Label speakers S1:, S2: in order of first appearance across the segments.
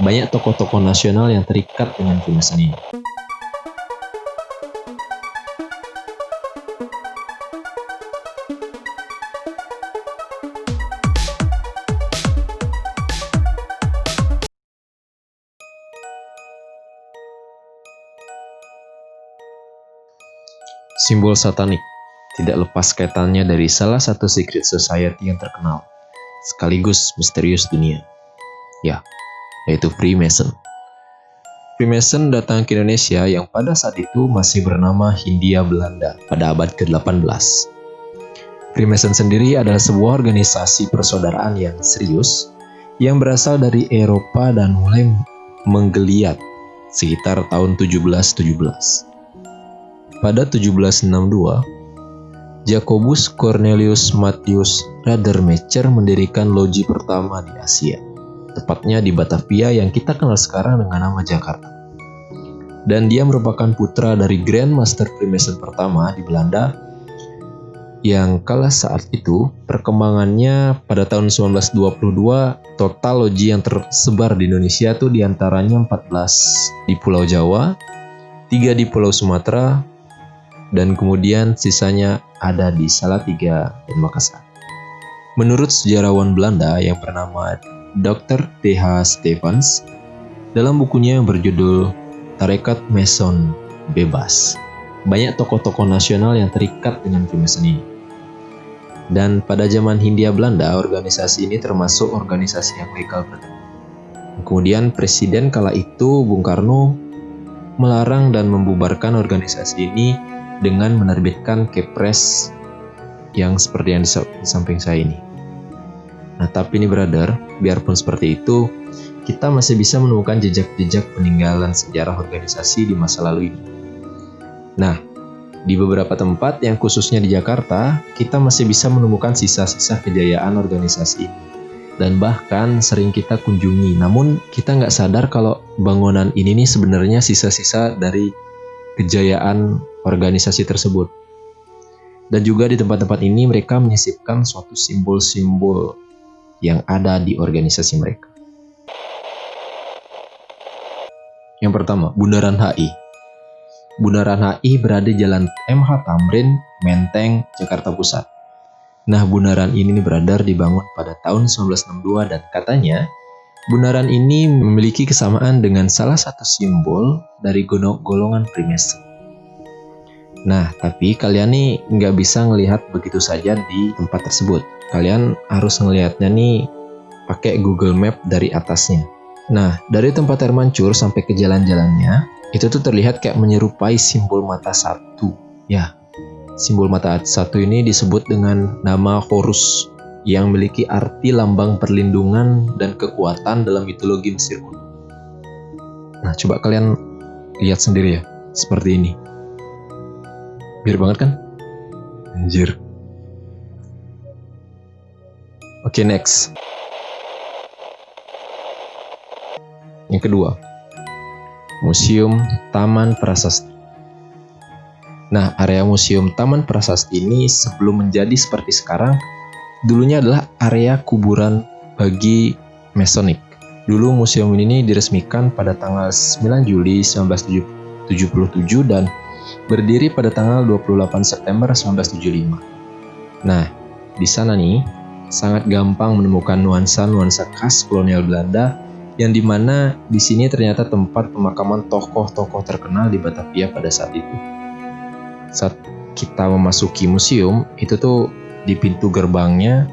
S1: Banyak tokoh-tokoh nasional yang terikat dengan Freemason ini. Simbol satanik tidak lepas kaitannya dari salah satu secret society yang terkenal, sekaligus misterius dunia, yaitu Freemason. Freemason datang ke Indonesia yang pada saat itu masih bernama Hindia Belanda pada abad ke-18. Freemason sendiri adalah sebuah organisasi persaudaraan yang serius yang berasal dari Eropa dan mulai menggeliat sekitar tahun 1717. Pada 1762, Jacobus Cornelius Matthius Radermacher mendirikan loji pertama di Asia, tepatnya di Batavia yang kita kenal sekarang dengan nama Jakarta. Dan dia merupakan putra dari Grand Master Freemason pertama di Belanda, yang kala saat itu perkembangannya pada tahun 1922 total loji yang tersebar di Indonesia itu diantaranya 14 di Pulau Jawa, 3 di Pulau Sumatera, dan kemudian sisanya ada di Salatiga dan Makassar. Menurut sejarawan Belanda yang bernama Dr. T.H. Stevens, dalam bukunya yang berjudul Tarekat Mason Bebas, banyak tokoh-tokoh nasional yang terikat dengan Freemason ini. Dan pada zaman Hindia Belanda, organisasi ini termasuk organisasi yang legal. Kemudian Presiden kala itu, Bung Karno, melarang dan membubarkan organisasi ini dengan menerbitkan Kepres yang seperti yang di samping saya ini. Nah, tapi ini brother, biarpun seperti itu, kita masih bisa menemukan jejak-jejak peninggalan sejarah organisasi di masa lalu ini. Nah, di beberapa tempat yang khususnya di Jakarta, kita masih bisa menemukan sisa-sisa kejayaan organisasi ini. Dan bahkan sering kita kunjungi, namun kita nggak sadar kalau bangunan ini nih sebenarnya sisa-sisa dari kejayaan organisasi tersebut. Dan juga di tempat-tempat ini mereka menyisipkan suatu simbol-simbol yang ada di organisasi mereka. Yang pertama, Bundaran HI. Bundaran HI berada di Jalan MH Tamrin, Menteng, Jakarta Pusat. Nah, bundaran ini beradar dibangun pada tahun 1962 dan katanya bundaran ini memiliki kesamaan dengan salah satu simbol dari golongan Freemason. Nah, tapi kalian nih nggak bisa ngelihat begitu saja di tempat tersebut. Kalian harus ngelihatnya nih pakai Google Map dari atasnya. Nah, dari tempat air mancur sampai ke jalan-jalannya, itu tuh terlihat kayak menyerupai simbol mata satu. Ya, simbol mata satu ini disebut dengan nama Horus, yang memiliki arti lambang perlindungan dan kekuatan dalam mitologi Mesir kuno. Nah, coba kalian lihat sendiri ya, seperti ini. Mirip banget kan? Anjir. Oke, next. Yang kedua, Museum Taman Prasasti. Nah, area Museum Taman Prasasti ini sebelum menjadi seperti sekarang, dulunya adalah area kuburan bagi Masonik. Dulu museum ini diresmikan pada tanggal 9 Juli 1977 dan berdiri pada tanggal 28 September 1975. Nah, di sana nih sangat gampang menemukan nuansa-nuansa khas kolonial Belanda yang dimana di sini ternyata tempat pemakaman tokoh-tokoh terkenal di Batavia pada saat itu. Saat kita memasuki museum, itu tuh di pintu gerbangnya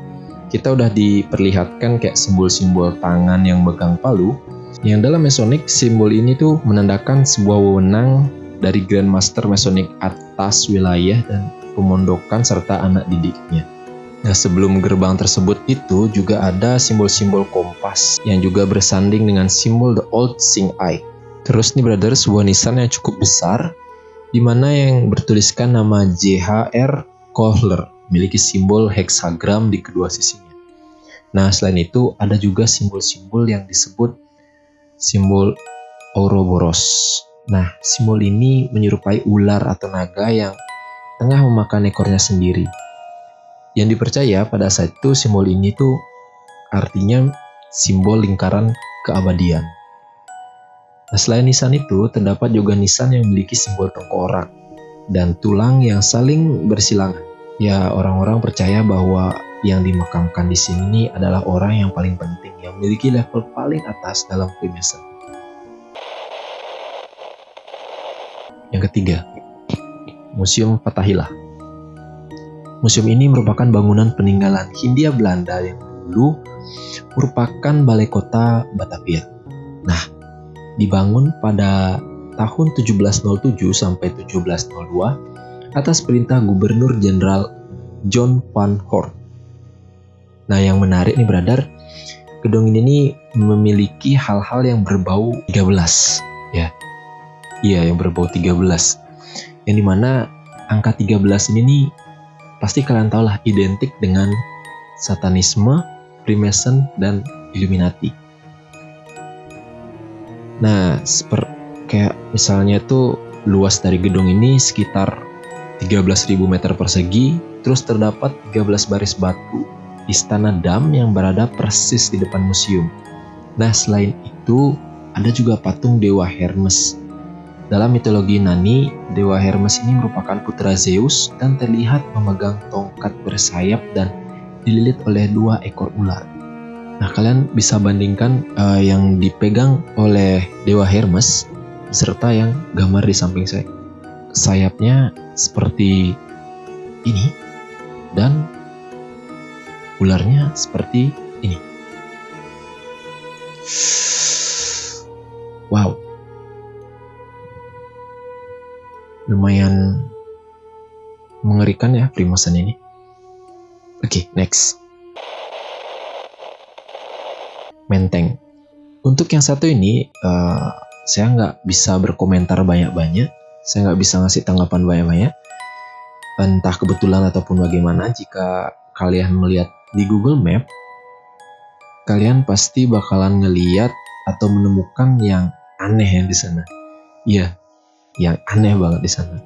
S1: kita udah diperlihatkan kayak simbol-simbol tangan yang megang palu, yang dalam Masonic simbol ini tuh menandakan sebuah wewenang dari Grand Master Masonic atas wilayah dan pemondokan serta anak didiknya. Nah, sebelum gerbang tersebut itu juga ada simbol-simbol kompas yang juga bersanding dengan simbol The Old Sing Eye. Terus nih brother, sebuah nisan yang cukup besar di mana yang bertuliskan nama J.H.R. Kohler, memiliki simbol heksagram di kedua sisinya. Nah, selain itu ada juga simbol-simbol yang disebut simbol Ouroboros. Nah, simbol ini menyerupai ular atau naga yang tengah memakan ekornya sendiri. Yang dipercaya pada saat itu simbol ini tuh artinya simbol lingkaran keabadian. Nah, selain nisan itu, terdapat juga nisan yang memiliki simbol tengkorak dan tulang yang saling bersilangan. Ya, orang-orang percaya bahwa yang dimakamkan di sini adalah orang yang paling penting, yang memiliki level paling atas dalam Freemason. Yang ketiga, Museum Fathahillah. Museum ini merupakan bangunan peninggalan Hindia Belanda yang dulu merupakan balai kota Batavia. Nah, dibangun pada tahun 1707 sampai 1702 atas perintah Gubernur Jenderal John Van Horn. Nah, yang menarik nih brother, gedung ini nih memiliki hal-hal yang berbau 13 ya. Iya, yang berbau 13. Yang dimana angka 13 ini nih pasti kalian tahu lah, identik dengan Satanisme, Freemason, dan Illuminati. Nah, kayak misalnya tuh luas dari gedung ini sekitar 13.000 meter persegi, terus terdapat 13 baris batu istana dam yang berada persis di depan museum. Nah, selain itu ada juga patung Dewa Hermes. Dalam mitologi Yunani, Dewa Hermes ini merupakan putra Zeus dan terlihat memegang tongkat bersayap dan dililit oleh 2 ekor ular. Nah, kalian bisa bandingkan yang dipegang oleh Dewa Hermes beserta yang gambar di samping saya. Sayapnya seperti ini dan ularnya seperti ini. Wow. Lumayan mengerikan ya Freemason ini. Oke, next. Menteng. Untuk yang satu ini, saya nggak bisa berkomentar banyak-banyak. Saya nggak bisa ngasih tanggapan banyak-banyak. Entah kebetulan ataupun bagaimana, jika kalian melihat di Google Map, kalian pasti bakalan ngeliat atau menemukan yang aneh yang di sana. Iya, yang aneh banget di sana.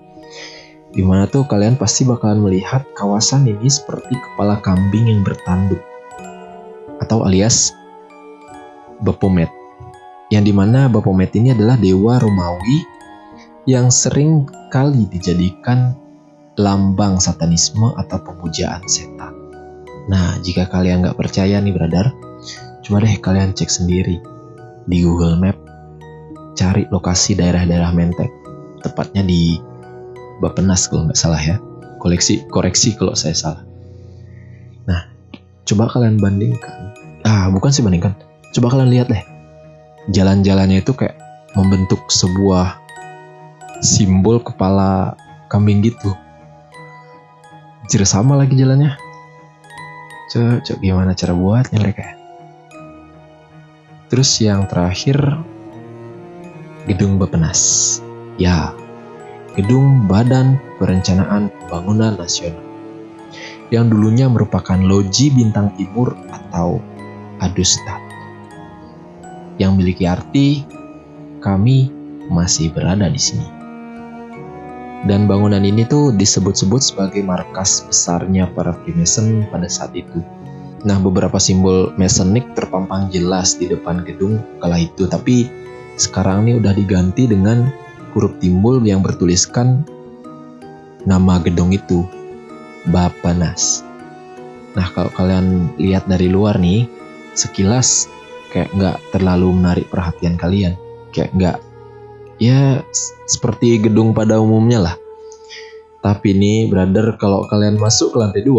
S1: Dimana tuh kalian pasti bakalan melihat kawasan ini seperti kepala kambing yang bertanduk, atau alias Baphomet. Yang dimana Baphomet ini adalah dewa Romawi yang sering kali dijadikan lambang satanisme atau pemujaan setan. Nah, jika kalian nggak percaya nih brother, coba deh kalian cek sendiri di Google Map, cari lokasi daerah-daerah Menteng, tepatnya di Bappenas kalau nggak salah ya. Koreksi kalau saya salah. Nah, coba kalian bandingkan. Bukan sih bandingkan. Coba kalian lihat deh. Jalan-jalannya itu kayak membentuk sebuah simbol kepala kambing gitu. Jir sama lagi jalannya. Coba gimana cara buatnya mereka. Terus yang terakhir, Gedung Bappenas. Ya, Gedung Badan Perencanaan Pembangunan Nasional, yang dulunya merupakan Loji Bintang Timur atau Adustat, yang memiliki arti kami masih berada di sini. Dan bangunan ini tuh disebut-sebut sebagai markas besarnya para Freemason pada saat itu. Nah, beberapa simbol Masonik terpampang jelas di depan gedung kala itu, tapi sekarang ini udah diganti dengan huruf timbul yang bertuliskan nama gedung itu, Bappenas. Nah, kalau kalian lihat dari luar nih, sekilas kayak nggak terlalu menarik perhatian kalian. Kayak nggak, ya seperti gedung pada umumnya lah. Tapi nih brother, kalau kalian masuk ke lantai 2,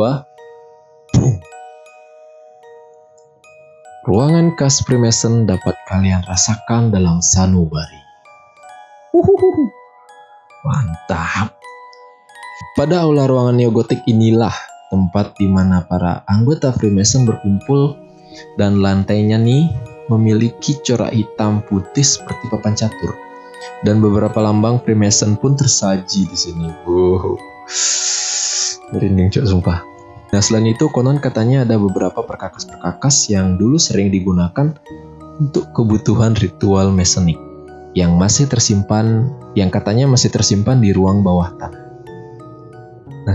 S1: ruangan khas Freemason dapat kalian rasakan dalam sanubari. Mantap. Pada aula ruangan neogotik inilah tempat di mana para anggota Freemason berkumpul, dan lantainya nih memiliki corak hitam putih seperti papan catur, dan beberapa lambang Freemason pun tersaji di sini. Merinding cok sumpah. Nah, selain itu konon katanya ada beberapa perkakas-perkakas yang dulu sering digunakan untuk kebutuhan ritual Masonik, yang katanya masih tersimpan di ruang bawah tanah. Nah,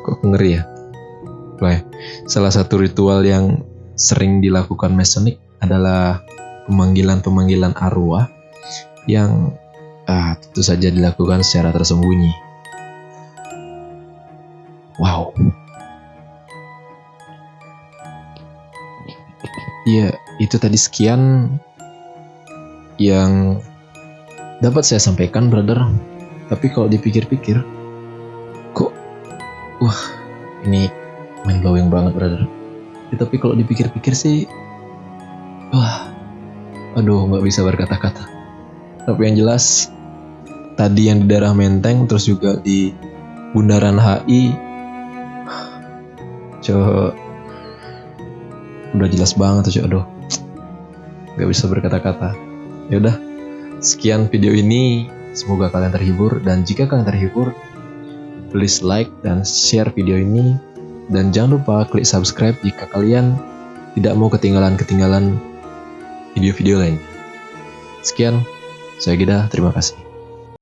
S1: kok ngeri ya. Salah satu ritual yang sering dilakukan Masonic adalah pemanggilan arwah yang tentu saja dilakukan secara tersembunyi. Wow. Ya, itu tadi sekian yang dapat saya sampaikan, brother. Tapi kalau dipikir-pikir, kok ini mind blowing banget, brother. Ya, tapi kalau dipikir-pikir sih, nggak bisa berkata-kata. Tapi yang jelas, tadi yang di daerah Menteng, terus juga di Bundaran HI, udah jelas banget tuh, nggak bisa berkata-kata. Yaudah, sekian video ini. Semoga kalian terhibur, dan jika kalian terhibur, please like dan share video ini, dan jangan lupa klik subscribe jika kalian tidak mau ketinggalan video-video lain. Sekian, saya Gida, terima kasih.